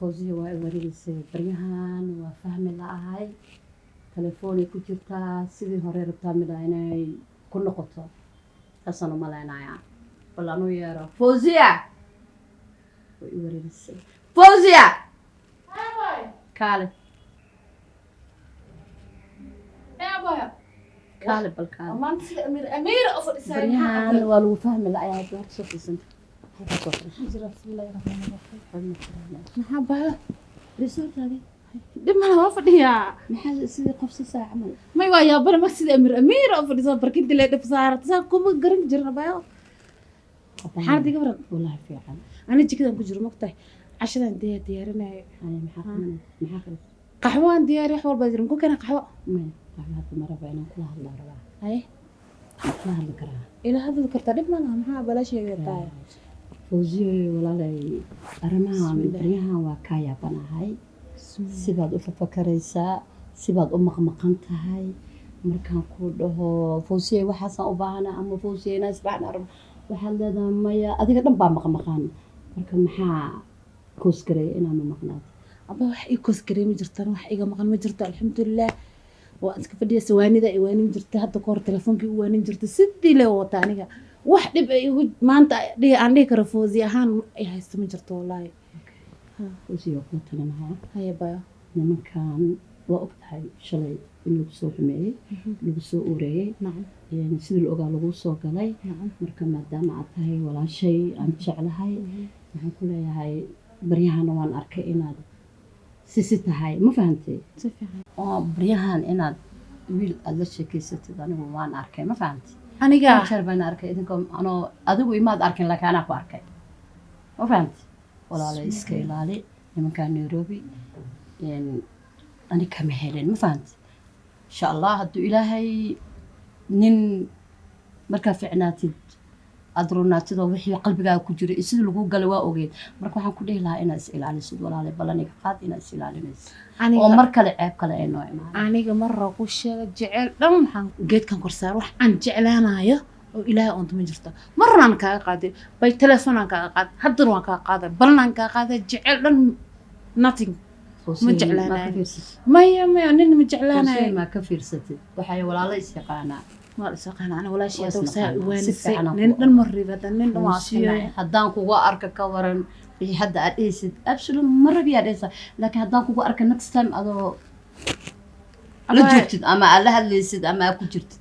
فوزية وأوريس بريهان وفهم العهاي تلفوني كجرتا سيدي هورير بتعمل عيني كل نقطة حسنا ملانا يعني ولا أنو يرى فوزية وأوريس فوزية كالب كالب بالكالب ما أنت أمير أفضل إسرائيل بريهان والو فهم العهاي شوف السنت بسم الله الرحمن الرحيم محبة رسالة هذه دم أنا ما فديها محل سيدي قفص ساعة عمل ما يوايا بنا ما سيد أمير أفضل إسرائيل بركنت اللي دف صارت صار كم قرن جرنا بايو حاردي قبرن والله في عن أنا جي كذا كجر مقطع عشان ديارنا أنا محاكم قهوة دياري حول بدر ممكن كان قهوة من قهوة مرة بينهم كلها الله ربع هاي كلها ذكرها إلى هذا ذكرت دم أنا محا بلاش يقطع فوزي ولا لي أرمها من بريها وكايا بناهاي سباد أفكريسا سباد مقمقنت هاي مركان كله فوزي وحسن أبانا أما فوزي ناس بعنا رب وحال هذا ما يا أديك دم مقمقان مركان محا كوسكري أنا ما مقنات أبا وح كوسكري مجرتان وح مقن مجرت الحمد لله وأنت كفدي سواني ذا إيواني مجرت هذا كور تلفونك إيواني مجرت سدي له وطانية wax dhib ay maanta aan dhihi karo foozi ahaan ay haysto ma jirto wallahi foozi oo ku talanaha haya baa nimankan waa ogtahay shalay inuu soo xumeeyay lagu soo ureeyay sidii la ogaa lagu soo galay marka maadaama aad tahay walaashay aan jeclahay waxaan ku leeyahay baryahan waan arkay inaad sisi tahay ma fahantay si fiican oo baryahan inaad wiil aad la sheekaysatid anigu waan arkay ma fahantay aniga sharban arkay idinkom ano adigu imaad arkin laakiin ana ku arkay ma fahamti walaalo iska ilaali nimanka Nairobi ani kama helin ma fahamti insha Allah haduu ilaahay nin marka ficnaatid adrunaatid oo wixii qalbigaaga ku jira sidii lagu galay waa ogeed marka waxaan ku dhihi lahaa inaad is ilaalisid walaalo balaniga qaad inaad is ilaalinaysid oo mar kale ceeb kale ay noo imaan aniga marra ku sheega jecel dhan waxaan geedkan korsaar wax aan jeclaanayo oo ilaahay oonta ma jirto marnaan kaaga qaaday bay telefoonaan kaaga qaad haddana waan kaaga qaaday balnaan kaaga qaaday jecel dhan nothing ma jeclaanayo maya nin ma jeclaanayo ma ka fiirsatid waxay walaalo is yaqaanaa ما أسقنا أنا ولا شيء أدوسها وين نن مرة بدنا نن واصلين هدان كوجا أرك كورن في حد أديسد أبشر مرة بياديسا لكن هدان كوجا أرك next time أدو لجرت أما الله اللي يسد أما أكو جرت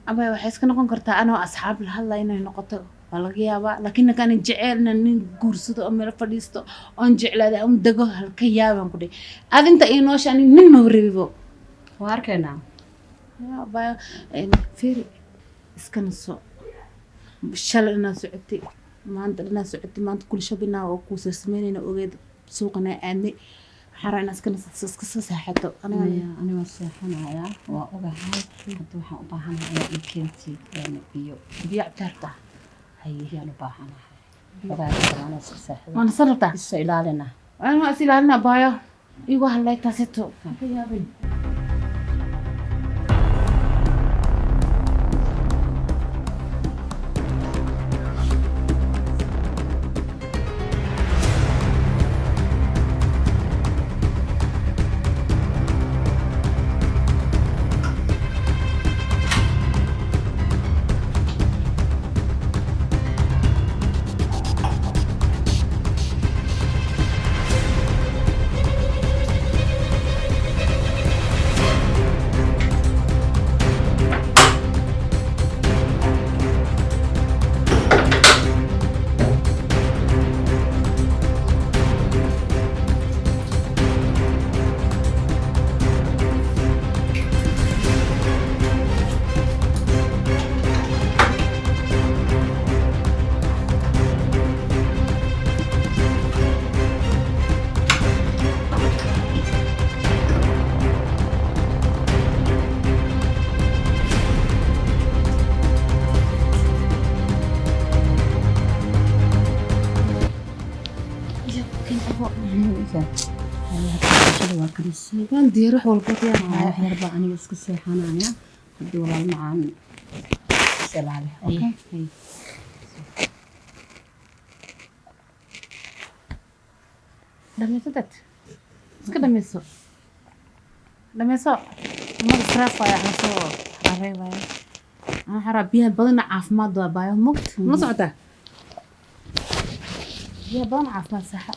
أما وحس كنا كنت أنا وأصحاب هلا إنه نقطة والقيابة لكن كان جعلنا نجورسد أم رفضيستو أن جعل هذا أم دقه الكيابة كده هذا أنت إنه عشان نن مرة بيبو واركنا يا با فيري اسكن السوق بالشل الناس عدتي ما عند الناس عدتي ما عند كل شبنا وكوس سميننا وجد سوقنا أني حرنا اسكن سكسس حتى أنا وصحنا يا وأوجه هاي حتى وحنا يمكنتي يعني بيو بترتاح هي نباحنا أنا سكسح أنا صرت السؤالنا أنا ما أسئلة بايا يوه هلا تاسيتو يا بني كان دي روح والقط يا يربع أنا بس كسر حنانيا بدي والله معان سأل عليه أوكي دم يتدت iska dhamayso dhamayso mar israaf ayaa hasoo areebaya aan xaraa biyaha badan caafimaad waa baayo mugt ma socotaa biyaha badan caafimaad saxa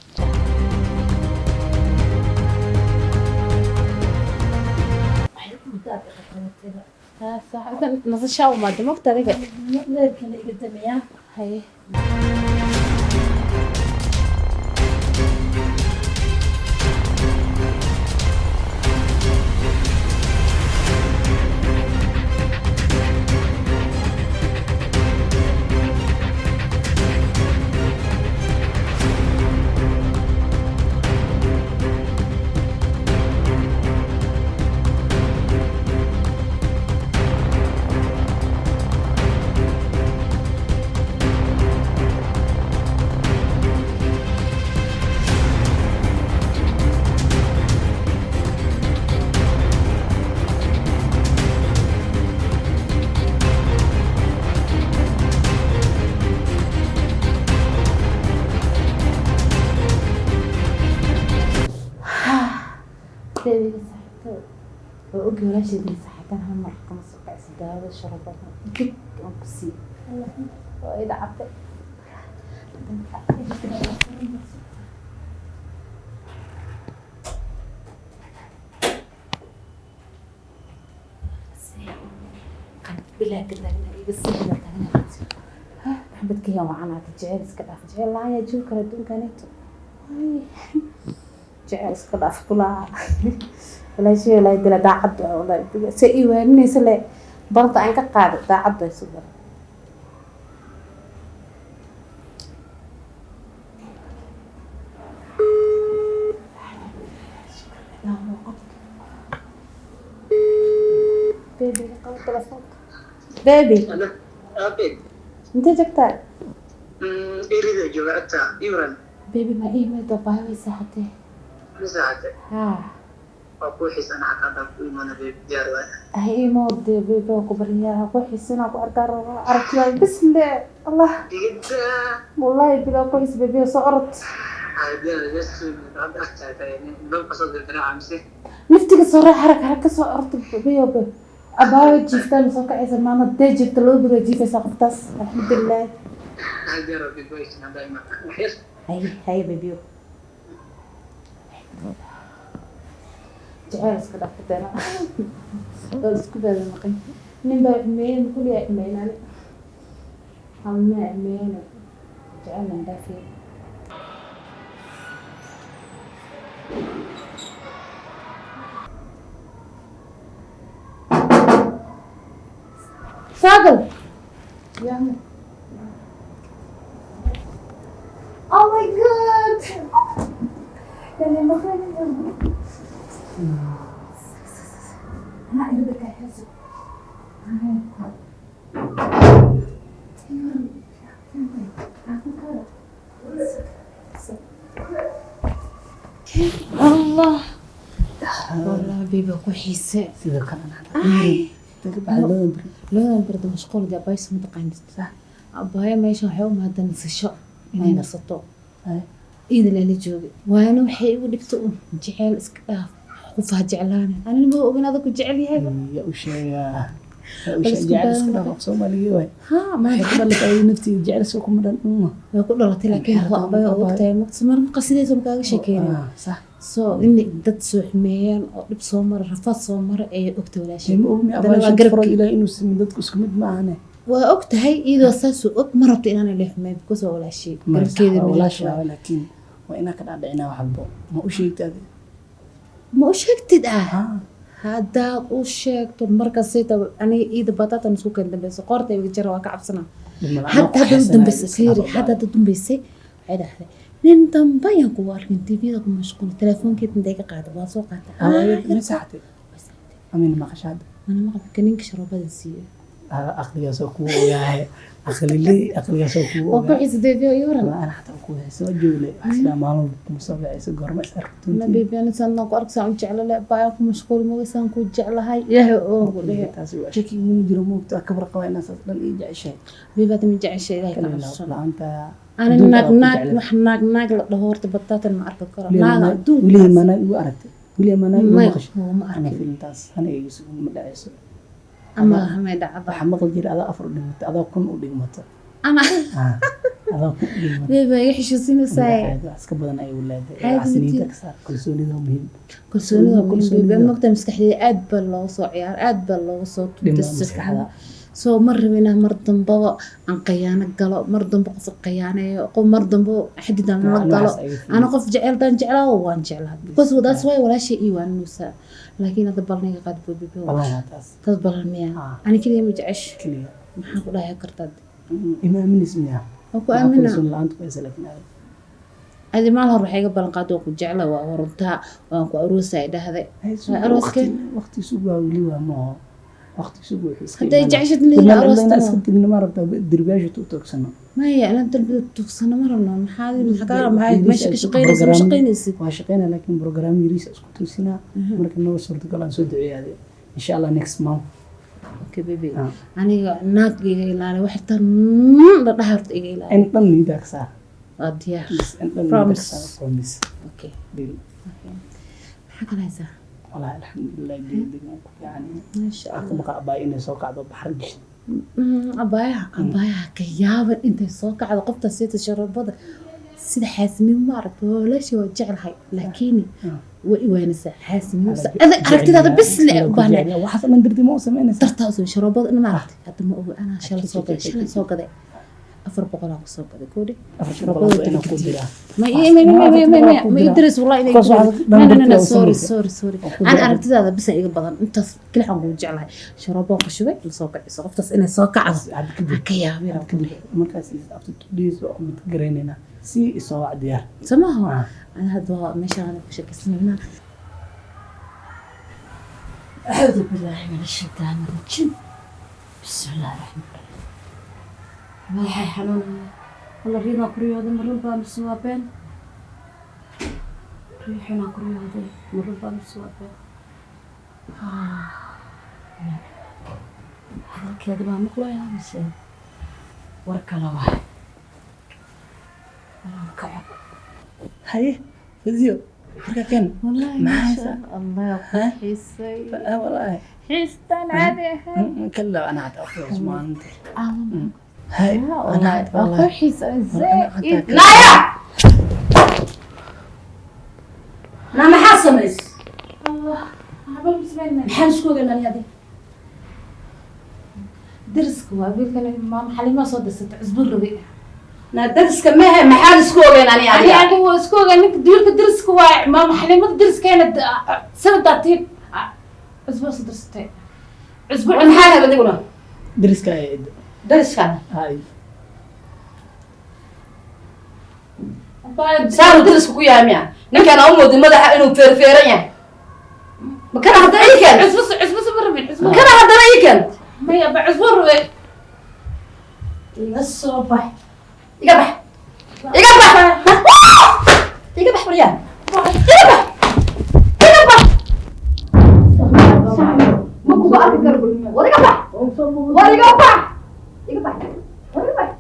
صح انت نصشاو ما دمك طريقه leerka la iga damiyaa هي تبي صحته وأوكي ولا شيء دي صحتها هم رقم السكر سداوة شربتها دك أنقصي وإذا عبت بلا كذا بس كذا ها حبتك يا معنا تجعل كذا تجعل لا يا جو كردون كانت جعل كذا فطلع ولا شيء لا يدل داعد ولا سئي وإني سلا برضه عنك قاعد داعد يسوي بيبي قام تلفون بيبي أنا أبيك انت جبتها إيريد جمعتها يورن بيبي ما إيه ما تبغى يساعده مساعدة ها أقول حسن عقاب كل ما نبي جاروا هي مود بيبي وكبرياء كويس أنا أقدر أركض بس لا الله جدا والله بلا كويس بيبي صارت عادي بس عند أختها يعني لو قصد الدراع مسي نفتك صار حركة صارت بيبي أبغى جيفتها مسوق عيسى ما ندي جبت له بلا جيفة سقطت الحمد لله عادي ربي كويس أنا دايما محيص هاي بيبي جعلس كذا فتنا بس كذا المقيم نبى مين كل يوم مين أنا هم مين جعلنا دافي ساقل يا Oh my god! يعني ما خليني أنا أريد أحس الله والله بيبي كويسة sidoo kale ana لون برد مشغول ده بايس متقين صح أبايا ماشي حيوم هذا نسشة إني نصطو إذا اللي جوي وأنا وحي ولبتو جعل إسكاف خوفها جعلانة أنا اللي ما أقول هذا كجعلي هذا ya u sheegaa jecel iska dhaaf Soomaaliga way ها ما hadda la ay naftii jecel soo kuma dhan يقول له لكن هو أبايا وقتها مقسمر قصيدة سو مكاغ شيكينا صح سو إني دad soo xumeeyaan oo dhib soo mar rafaad soo mar ay ogta walaashay ma ogni abaa furo ilaa inuu simin dadku isku mid ma ahane waa ogtahay iyadoo saas og ma rabto inaan la xumeeyo because waa walaashay garkeeda walaashay laakiin waa inaa ka dhaadhicina wax walbo ma u sheegtad ma u sheegtid haddaad u sheegto markaas sayta aniga iida batatan isku kan dambayso qortayga jara waa ka cabsanaa hadda dambaysa fiiri hadda dambaysay waxay dhahday nin dambayaan ku arkin tvda ku mashquul telefoonkeed intay ka qaada waa soo qaata ma saxtay amin ma qashad أنا ما قبل كنينك شربات السيئة aqligaasoo kugu ogaahay aqligaasoo kugu oo ku ogaahay xisdeeyo iyo waran ana xataa ku hayso jooglay asla maalmo musabacaysa goorma is arkay na beebiyana sanad ku arksan u jecel leh baa ku mashquul ma waysan ku jeclahay ilaahay oo ku dhahay taas waa shaki ugu jiro moogta kabar qaba inaad saas dhan ii jeceshay beebada ma jeceshay ilaahay ka cabsan laanta ana naag la dhaho horta bataatan ma arki karo naaga wili mana igu aragtay wili mana igu ma maqashay ma ana arki filintaas ana igu ma dhacayso ama hamay dhacda waxa maqal jira ada afar u dhigmata ada kun u dhigmata ana ada kun u dhigmata beeba ay xishiisinaysaa iska badan ay walaada Caadi asniinta midii. ka saar kalsoonida muhiim kalsoonida Kalsoonida. beeba magta maskaxdeeda aad baa loo soo ciyaar aad baa loo soo dhima tudisay maskaxda soo mar rabina mar dambaba aan khiyaano galo mar dambe qof khiyaaneeyo qof mar dambe xadidan la galo ana qof jecel dan jeclaa waan jeclaa because wadaas way walaashay ii waan nuusa laakiin hada balniga qad boobibo Allah taas dad balmiya Ah. ani kaliya ma jecesh kaliya maxaa ku dhahay kartaa imaamin ismiya oo ku aamina kalsoon laanta way salaafnaa adi maal hor waxay ga balan qaado ku jeclaa waa horuntaa waan ku aroosay dhahday arooskeen waqti suuq waa wili waa ma waqti suuq wuxuu iska haday jeceshad ina leeyahay iska aroosta tagna ma rabtaa dirbaasha tu toogsano maya ana dalbada tugsana ma rabno maxaa meesha ka shaqeynaysa ma shaqeynaysid waa shaqeyna laakiin program yariis isku toosina marka noo suurtagal aan soo duceeyaade insha Allah next month okay baby Ah. aniga naag iga ilaali wax tan la dhaharta iga ilaali en dhan niida ka saar waa diyaar en dhan Promise. promise okay deal maxaa kala haysaa والله الحمد لله جيد يعني maasha allah أخبق أباي إني سوق عضو بحرج abaayaha ka yaaban intay soo kacdo qofta sida sharabada sida xaasimiin ma aragto walaashii waa jeclahay laakiin way iwaanaysaa xaasimiin adag aragtidaada bis le u baahnay وحصل من درتي مو سمعنا dartaas oo sharabada in ma aragtay hadda ma oga anaa shalay soo gaday 400 aan ku soo gaday koodi ما يدرس والله إني سوري أنا أعرف هذا بس إيجا بدن أنت كل حاجة وجعلها شرابة وخشوة لصوقع صقفت إني صوقع كيا بيرا markaas after 2 days oo mid gareynayna si soo diyaar سماها أنا هذا ماشي أنا بشكل سنين أعوذ بالله من الشيطان الرجيم بسم الله الرحمن الرحيم ملحي حنون والله رينا كريودة مرة بامسوابين ريحنا كريودة مرة بامسوابين هذا كذا ما مقلو يا مسين ورك الله واحد كعب haye fidyo marka kan والله ما شاء الله يا حسي والله حستان عادي كلا انا اتاخر زمان والله هاي انا أخو حسي زين نايا أنا ما حاسمس الله عبال مسلمين محل شكوك إن أنا دي درسك وابيك أنا مام حليمة صوت ست عزبور ربيع ندرس كمها محل شكوك إن أنا يعني هو سكوك إنك ديرك درسك واع مام حليمة درس كانت سنة داتين عزبور صدر ستين عزبور أنا حالها بدي أقولها درس كايد درس كان هاي صاروا درس كويا ميا نكان أمود المدح إنه فيرفيرين ما كان هذا أي كان عزبور ربيع عزبور ما كان هذا أي كان ما يبع عزبور ربيع الصبح يقبح يقبح يقبح مريان يقبح يقبح ما كنت أعرف قرب وريقبح وريقبح يقبح وريقبح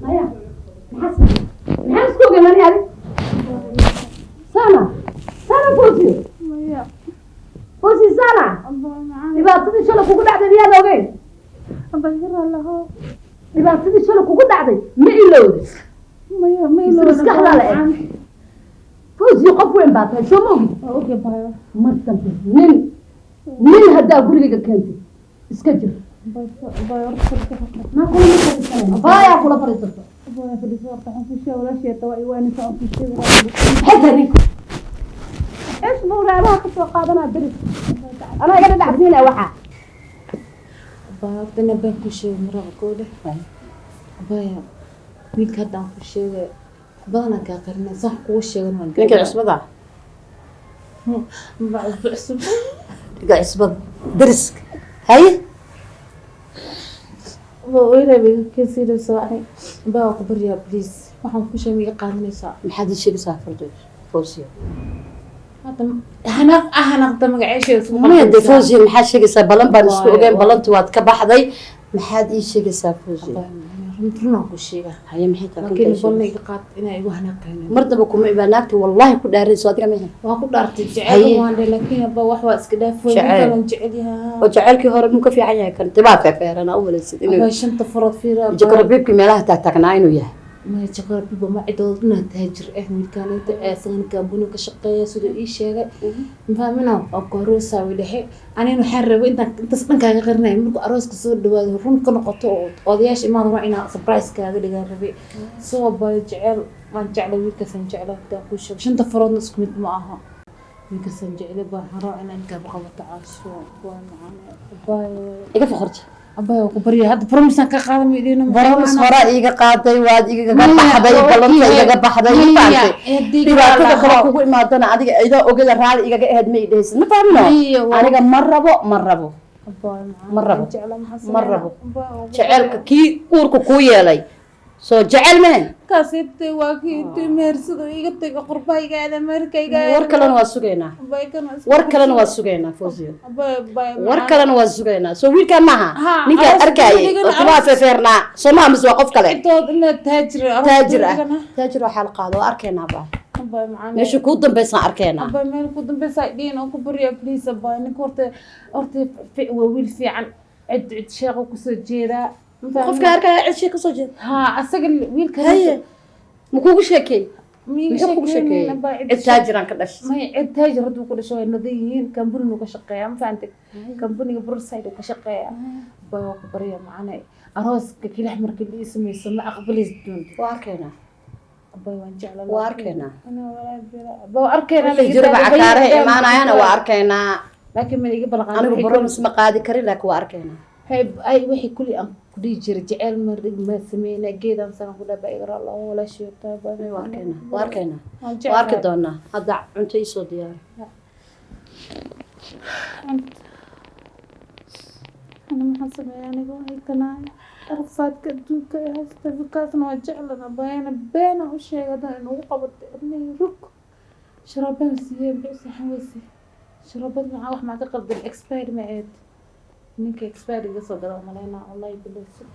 مايا نحس كوكي ماني هذه سانا فوزي فوزي سانا dhibaatadii shalay kugu dhacday miyaad ogeyn dhibaatadii shalay kugu dhacday ma ilowdi maskaxdaa la eg fawzi qof weyn baa tahay soo ma ogid mar dambe nin haddaa gurigayga keentay iska jir baayaa kula fadhiisato xeta ninku اسمه ولا راح قادنا درس انا قاعده دعسينا وحا baadana baan ku sheegay maraqooda abaya wiilka haddaan ku sheegay badana kaa qarinay sax kuu sheegan waan ninka cusbada ma cusub dhiga cisbada dariska haye وإلى بكثير سواء بقى كبريا بليز waxaan ku sheegay qaadanaysaa maxaad ii sheegaysaa fardoos foosiyo hadda hanaqda magaceesheedu maya dee foosiyo maxaad sheegaysaa balan baan isku ogeyn balanti waad ka baxday maxaad ii sheegaysaa foosiyo runaan ku sheegaa haye maxay tahay laakiin balniga qaad inay igu hanaqayno mar daba kuma ibaanaagti wallahi ku dhaarayso adiga meesha waa ku dhaartay jecel waan dhe laakiin ba wax waa iska dhaafay kalan jecel yahay oo jaceelkii hore inuu ka fiican yahay kan tibaa feefeerana u walaysid inuu shanta farood fiira jakarbiibkii meelaha taagtaagnaa inuu yahay ما يشكر بيبو ما عدو إنه تهجر إحنا كانت سجن كابونو كشقية سود إيش فاهمنا أقروسا وله أنا إنه حرب أنت صدق كان غيرنا يملك أروس كسود دوال رون كنا قطوع أضياش ما ضرعنا سبرايز كذا اللي قربي سو بجعل ما جعله ويكسن جعله تأكل شن تفرض نسكمت معها ويكسن جعله بحراء أنا نكبر تعاشوا معنا باي إيجا فخرت أبايا وكبري هذا برمسان كقادم يدينا برمس هراء إيجا قاضي واد إيجا بحضي بلنت إيجا بحضي فانتي dhibaatada kale kugu imaadana adiga ida ogada raali igaga ahayd ma idhaysid ma fahmino aniga ma rabo jaceelka kii uurka kuu yeelay soo jecel mehen kaasibtay waa kii meersado iga taga qurbaygaada markayga war kalena waa sugaynaa foosiyo war kalena waa sugaynaa soo wiilkaan maaha ninkaan arkaayay oo timaha feefeernaa soo maaha mise waa qof kale taajir waxaa la qaado waa arkaynaa baa meesha kuu dambaysaan arkaynaa meel ku dambaysaa dhiin oo ku bariya please baa ninka horta waa wiil fiican cid sheeqo kusoo jeedaa qofka arkaya cid sheeko soo jeeda ها أسجل ويل كذا haye ma kugu sheekay muxuu kugu sheekay cid taajiraan ka dhashay ما عد تاجر هدو كل شوية نضيين كان بنو كشقية ما فهمتك كان بنو برسايد وكشقية بوا كبرية معنا أراس كل أحمر كل اسم يسمى أقبل الدون واركينا بوا نجعل واركينا أنا ولا بوا أركينا تجربة عكارة إيمانا أنا واركينا لكن من يجيب الغالي أنا ببرمس ما قاعد كري لك واركينا هاي أي وحي كل أم كل جرجال مرق ما سمينا جيدا سنة كلها بيقرا الله ولا شيء تابع واركينا واركدونا هذا أنت يسود ديار أنا ما حسب يعني قوي كنا رفات كدوك يا استفكاسنا وجعلنا بينا وشيء هذا إنه قبض إني رك شربنا سيم بس حوسي شربنا معه ما تقدر الإكسبير معاد منك إكسبير قصة درا ملينا الله يبلسك